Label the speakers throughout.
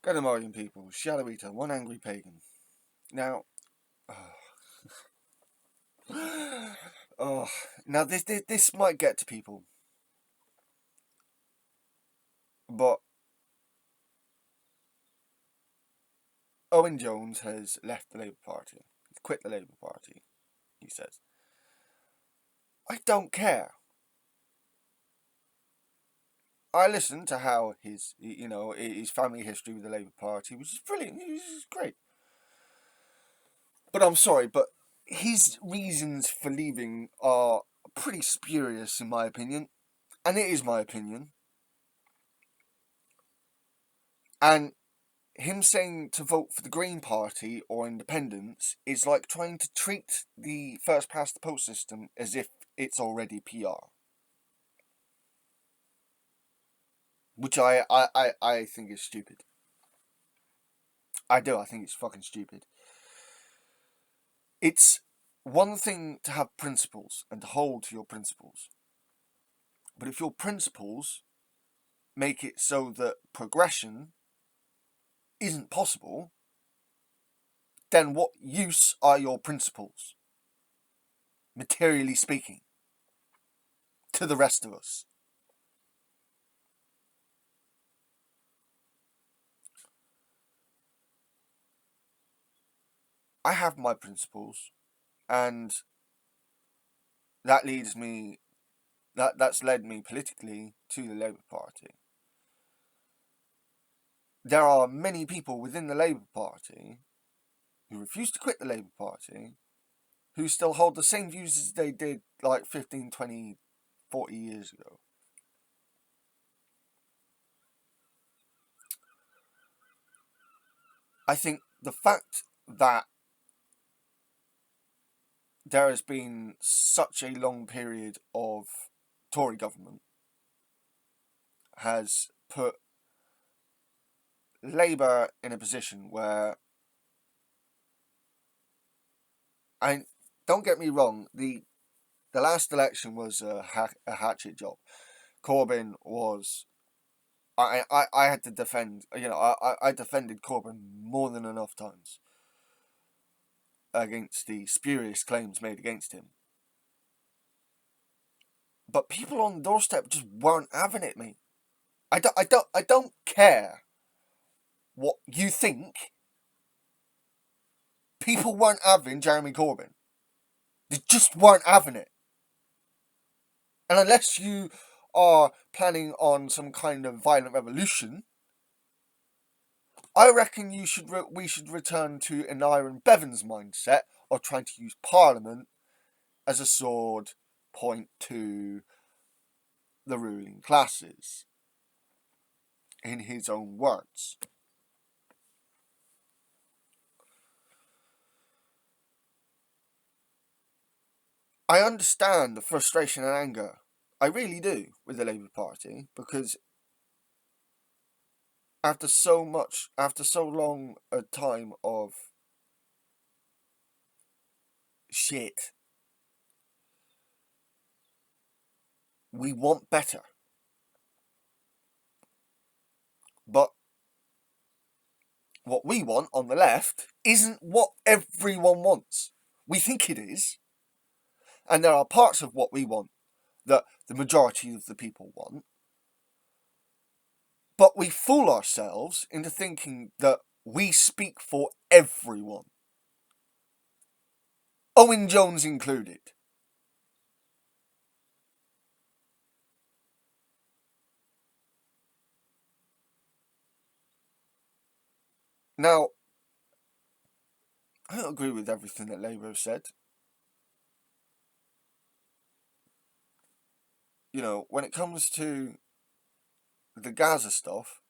Speaker 1: Good morning, people. Shadow Eater, one angry pagan. Now, oh, now this might get to people, but Owen Jones has left the Labour Party. He's quit the Labour Party. He says, "I don't care." I listened to how his family history with the Labour Party, which is brilliant. Which is great. But I'm sorry, but his reasons for leaving are pretty spurious, in my opinion, and it is my opinion. And him saying to vote for the Green Party or independence is like trying to treat the first past the post system as if it's already PR. Which I think is stupid. I do, I think it's fucking stupid. It's one thing to have principles and to hold to your principles. But if your principles make it so that progression isn't possible, then what use are your principles, materially speaking, to the rest of us? I have my principles, and that leads me that's led me politically to the Labour Party. There are many people within the Labour Party who refuse to quit the Labour Party who still hold the same views as they did like 15, 20, 40 years ago. I think the fact that there has been such a long period of Tory government has put Labour in a position where, and don't get me wrong, the last election was a hatchet job. Corbyn was, I had to defend, I defended Corbyn more than enough times against the spurious claims made against him. But people on the doorstep just weren't having it, mate. I don't care what you think. People weren't having Jeremy Corbyn. They just weren't having it. And unless you are planning on some kind of violent revolution, I reckon we should return to an Iron Bevan's mindset of trying to use Parliament as a sword point to the ruling classes, in his own words. I understand the frustration and anger. I really do with the Labour Party, because after so long a time of shit, we want better. But what we want on the left isn't what everyone wants. We think it is. And there are parts of what we want that the majority of the people want. But we fool ourselves into thinking that we speak for everyone. Owen Jones included. Now, I don't agree with everything that Labour have said. When it comes to the Gaza stuff,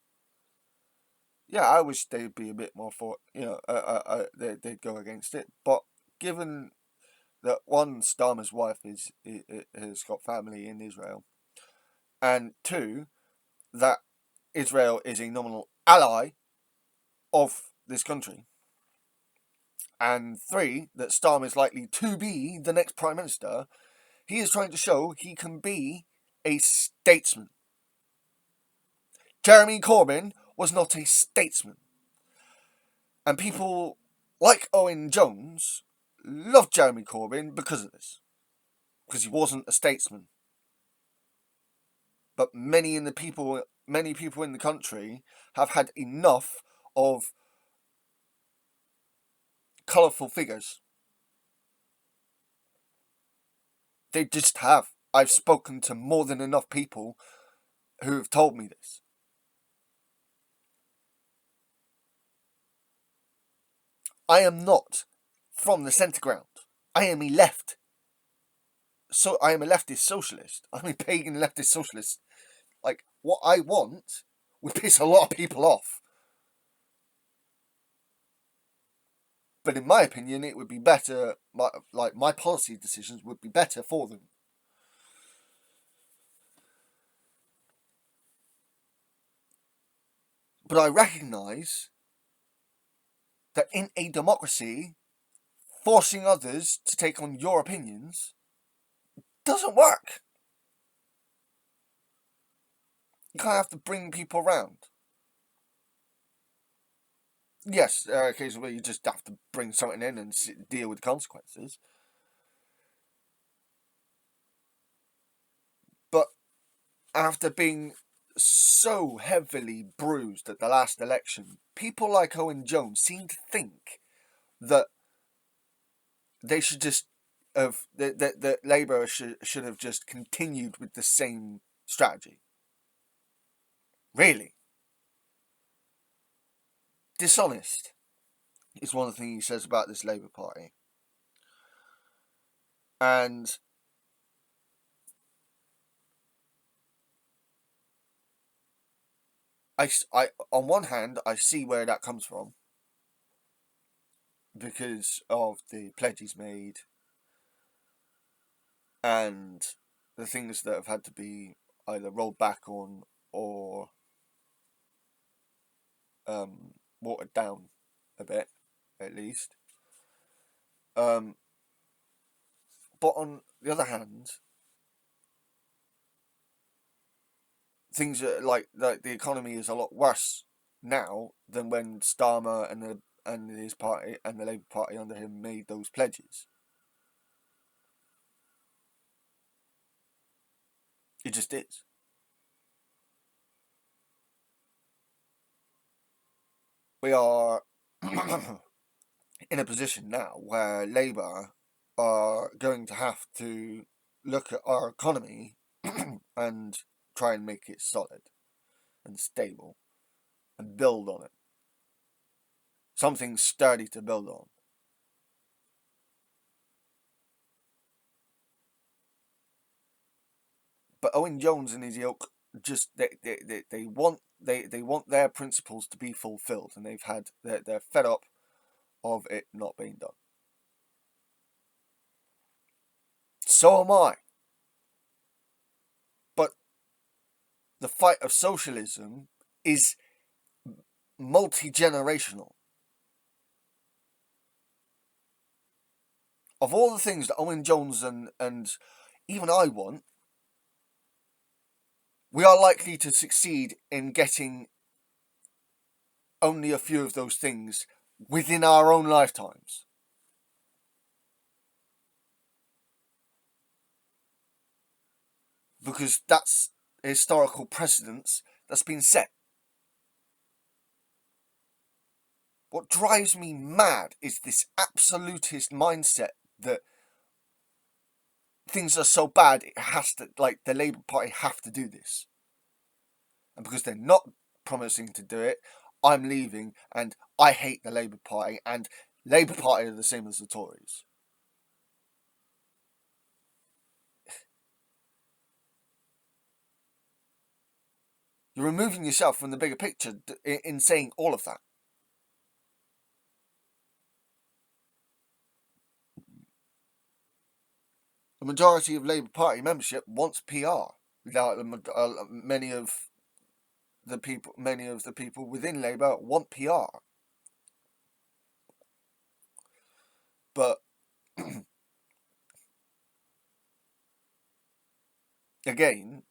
Speaker 1: yeah, I wish they'd be a bit more for, they'd go against it. But given that one, Starmer's wife has got family in Israel, and two, that Israel is a nominal ally of this country, and three, that Starmer is likely to be the next Prime Minister, he is trying to show he can be a statesman. Jeremy Corbyn was not a statesman. And people like Owen Jones love Jeremy Corbyn because of this. Because he wasn't a statesman. But many people in the country have had enough of colourful figures. They just have. I've spoken to more than enough people who have told me this. I am not from the centre ground. I am a left. So I am a leftist socialist. I'm a pagan leftist socialist. Like, what I want would piss a lot of people off. But in my opinion, it would be better, my policy decisions would be better for them. But I recognise that in a democracy, forcing others to take on your opinions doesn't work. You kind of have to bring people around. Yes, there are occasions where you just have to bring something in and deal with the consequences. But after being so heavily bruised at the last election, people like Owen Jones seem to think that they should just have that Labour should have just continued with the same strategy. Really? Dishonest is one of the things he says about this Labour Party. And I, on one hand, I see where that comes from because of the pledges made and the things that have had to be either rolled back on or watered down a bit, at least. But on the other hand, things are like the economy is a lot worse now than when Starmer and his party and the Labour Party under him made those pledges. It just is. We are in a position now where Labour are going to have to look at our economy and try and make it solid and stable and build on it. Something sturdy to build on. But Owen Jones and his ilk just they want their principles to be fulfilled, and they're fed up of it not being done. So am I. But the fight of socialism is multi-generational. Of all the things that Owen Jones and even I want, we are likely to succeed in getting only a few of those things within our own lifetimes. Because that's a historical precedence that's been set. What drives me mad is this absolutist mindset that things are so bad, it has to, like, the Labour Party have to do this. And because they're not promising to do it, I'm leaving, and I hate the Labour Party, and Labour Party are the same as the Tories. You're removing yourself from the bigger picture in saying all of that. The majority of Labour Party membership wants PR. Many of the people within Labour want PR. But again,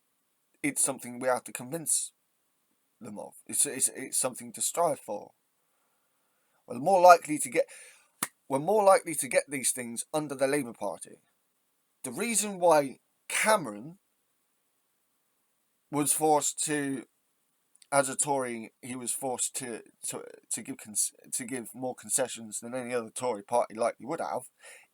Speaker 1: it's something we have to convince them of. It's something to strive for. we're more likely to get these things under the Labour Party. The reason why Cameron was forced to, as a Tory, he was forced to give more concessions than any other Tory party likely would have,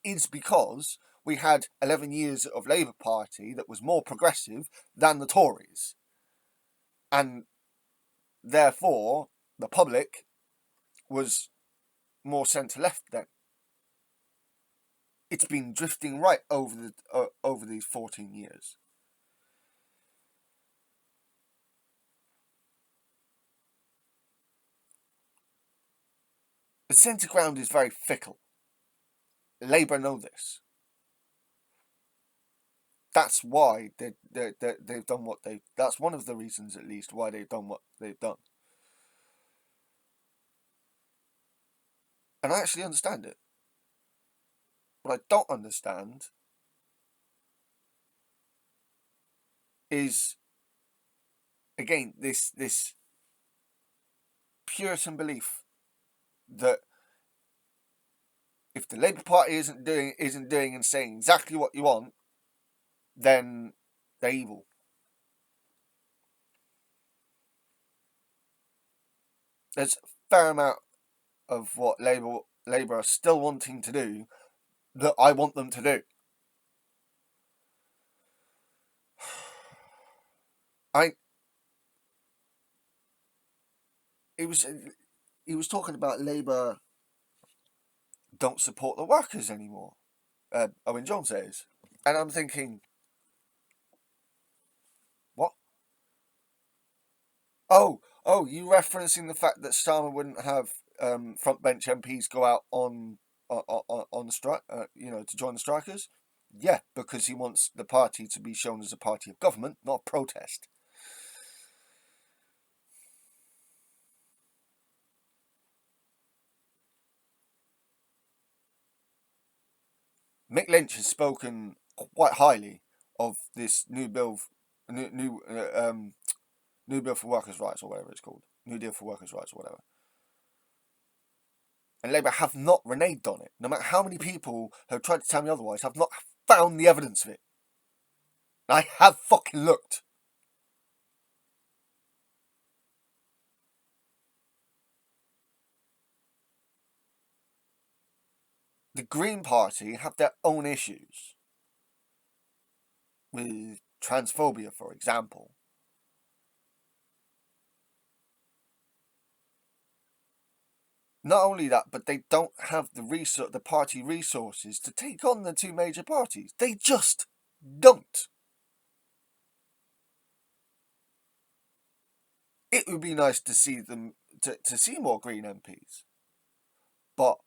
Speaker 1: is because we had 11 years of Labour Party that was more progressive than the Tories, and therefore the public was more centre left then. It's been drifting right over these 14 years. The centre ground is very fickle. Labour know this. That's why they've done what they've. That's one of the reasons, at least, why they've done what they've done. And I actually understand it. What I don't understand is, again, this Puritan belief that if the Labour Party isn't doing and saying exactly what you want, then they're evil. There's a fair amount of what Labour are still wanting to do that I want them to do. He was talking about Labour don't support the workers anymore. Owen Jones says, and I'm thinking, what? Oh, you referencing the fact that Starmer wouldn't have frontbench MPs go out on the strike, to join the strikers? Yeah, because he wants the party to be shown as a party of government, not a protest. Mick Lynch has spoken quite highly of this new bill for workers' rights, or whatever it's called, New Deal for Workers' Rights, or whatever. And Labour have not reneged on it. No matter how many people have tried to tell me otherwise, have not found the evidence of it. And I have fucking looked. The Green Party have their own issues with transphobia, for example. Not only that, but they don't have the party resources to take on the two major parties. They just don't. It would be nice to see them to see more Green MPs, but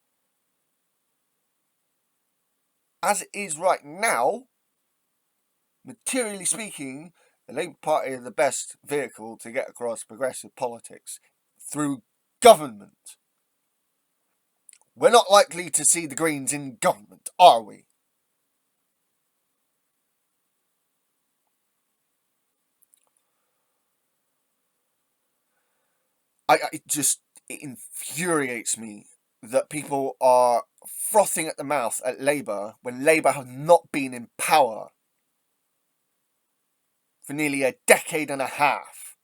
Speaker 1: as it is right now, materially speaking, the Labour Party are the best vehicle to get across progressive politics through government. We're not likely to see the Greens in government, are we? It infuriates me that people are frothing at the mouth at Labour when Labour have not been in power for nearly a decade and a half.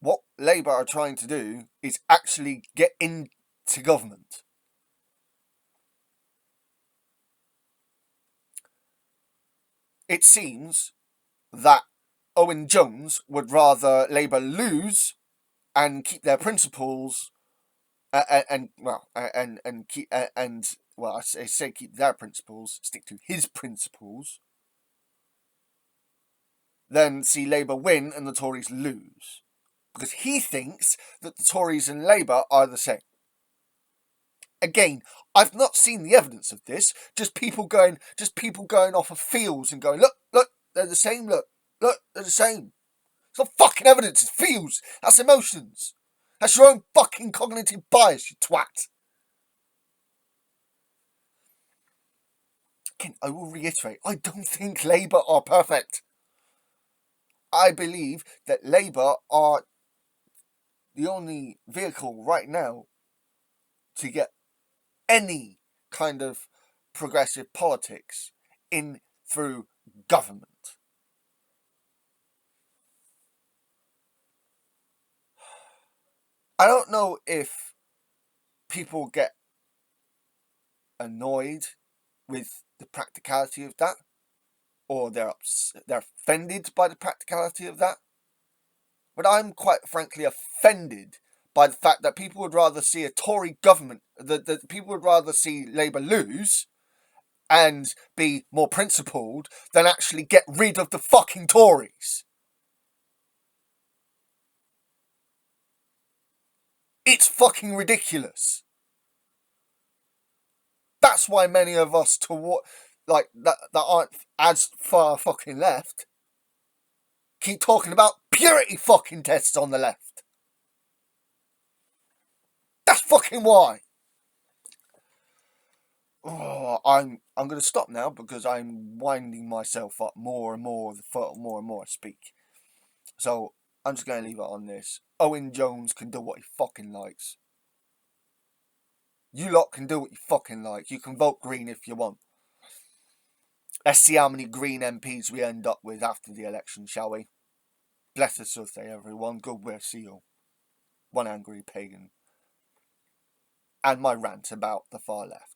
Speaker 1: What Labour are trying to do is actually get into government. It seems that Owen Jones would rather Labour lose and keep their principles, I say keep their principles, stick to his principles, than see Labour win and the Tories lose, because he thinks that the Tories and Labour are the same. Again, I've not seen the evidence of this. Just people going off of feels and going, look, they're the same. Look, they're the same. It's not fucking evidence. It's feels. That's emotions. That's your own fucking cognitive bias, you twat. again, I will reiterate, I don't think Labour are perfect. I believe that Labour are the only vehicle right now to get any kind of progressive politics in through government. I don't know if people get annoyed with the practicality of that, or they're offended by the practicality of that. But I'm quite frankly offended by the fact that people would rather see a Tory government, that people would rather see Labour lose and be more principled than actually get rid of the fucking Tories. It's fucking ridiculous. That's why many of us that aren't as far fucking left keep talking about purity fucking tests on the left. That's fucking why. Oh, I'm going to stop now because I'm winding myself up more and more I speak. So I'm just going to leave it on this. Owen Jones can do what he fucking likes. You lot can do what you fucking like. You can vote Green if you want. Let's see how many Green MPs we end up with after the election, shall we? Bless us all day, everyone. Goodwill, see you. One angry pagan. And my rant about the far left.